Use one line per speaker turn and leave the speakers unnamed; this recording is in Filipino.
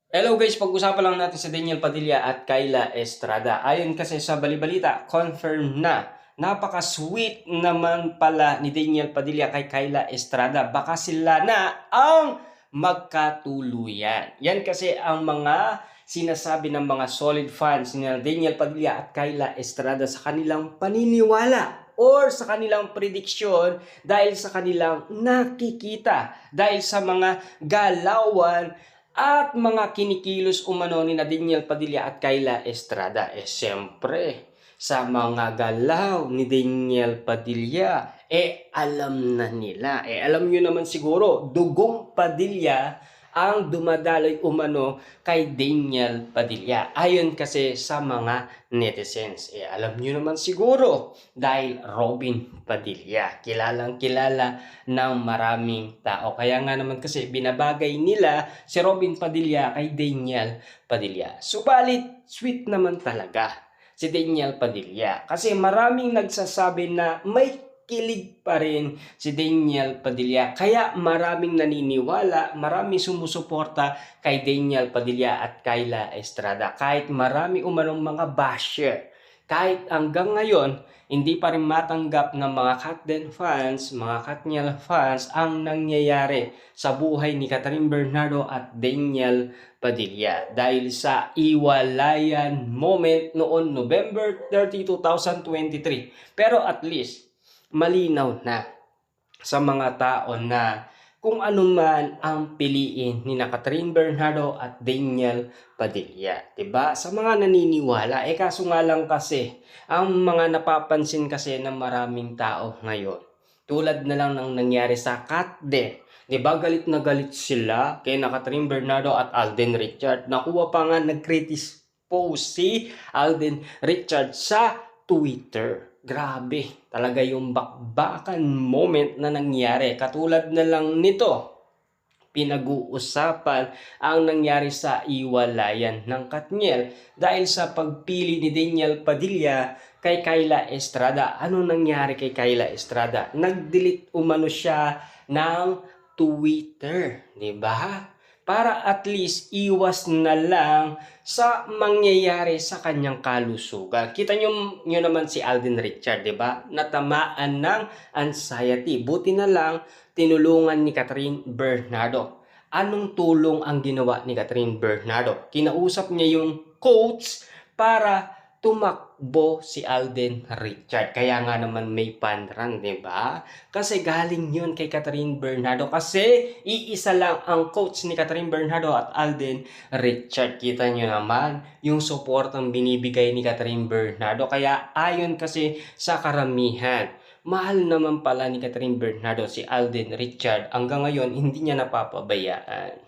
Hello guys, pag-usapan lang natin si Daniel Padilla at Kyla Estrada. Ayon kasi sa balibalita, confirm na napaka-sweet naman pala ni Daniel Padilla kay Kyla Estrada. Baka sila na ang magkatuluyan. Yan kasi ang mga sinasabi ng mga solid fans ni Daniel Padilla at Kyla Estrada sa kanilang paniniwala or sa kanilang prediksyon dahil sa kanilang nakikita, dahil sa mga galawan at mga kinikilos umano ni Daniel Padilla at Kyla Estrada. Siyempre, sa mga galaw ni Daniel Padilla, alam na nila. Alam nyo naman siguro, dugong Padilla ang dumadaloy umano kay Daniel Padilla. Ayon kasi sa mga netizens. Alam nyo naman siguro dahil Robin Padilla. Kilalang kilala ng maraming tao. Kaya nga naman kasi binabagay nila si Robin Padilla kay Daniel Padilla. Subalit, sweet naman talaga si Daniel Padilla. Kasi maraming nagsasabi na may kilig pa rin si Daniel Padilla. Kaya maraming naniniwala, maraming sumusuporta kay Daniel Padilla at Kyla Estrada. Kahit marami umanong mga basher. Kahit hanggang ngayon, hindi pa rin matanggap ng mga Katden fans, mga Katniel fans ang nangyayari sa buhay ni Catherine Bernardo at Daniel Padilla. Dahil sa iwalayan moment noon November 30, 2023. Pero at least, malinaw na sa mga tao na kung ano man ang piliin ni Catherine Bernardo at Daniel Padilla. Diba? Sa mga naniniwala, kaso nga lang kasi, ang mga napapansin kasi ng maraming tao ngayon, tulad na lang ng nangyari sa Katde. Diba? Galit na galit sila kay Catherine Bernardo at Alden Richard. Nakuha pa nga nag-critic post si Alden Richard sa Twitter. Grabe, talaga yung bakbakan moment na nangyari. Katulad na lang nito, pinag-uusapan ang nangyari sa iwalayan ng Katniel dahil sa pagpili ni Daniel Padilla kay Kyla Estrada. Ano nangyari kay Kyla Estrada? Nag-delete umano siya ng Twitter, di ba? Para at least iwas na lang sa mangyayari sa kanyang kalusugan. Kita nyo naman si Alden Richard, di ba? Natamaan ng anxiety. Buti na lang tinulungan ni Catherine Bernardo. Anong tulong ang ginawa ni Catherine Bernardo? Kinausap niya yung coach para tumakbo si Alden Richard. Kaya nga naman may panran, di ba? Kasi galing yun kay Catherine Bernardo. Kasi iisa lang ang coach ni Catherine Bernardo at Alden Richard. Kita nyo naman yung support ang binibigay ni Catherine Bernardo. Kaya ayon kasi sa karamihan, mahal naman pala ni Catherine Bernardo si Alden Richard. Hanggang ngayon, hindi niya napapabayaan.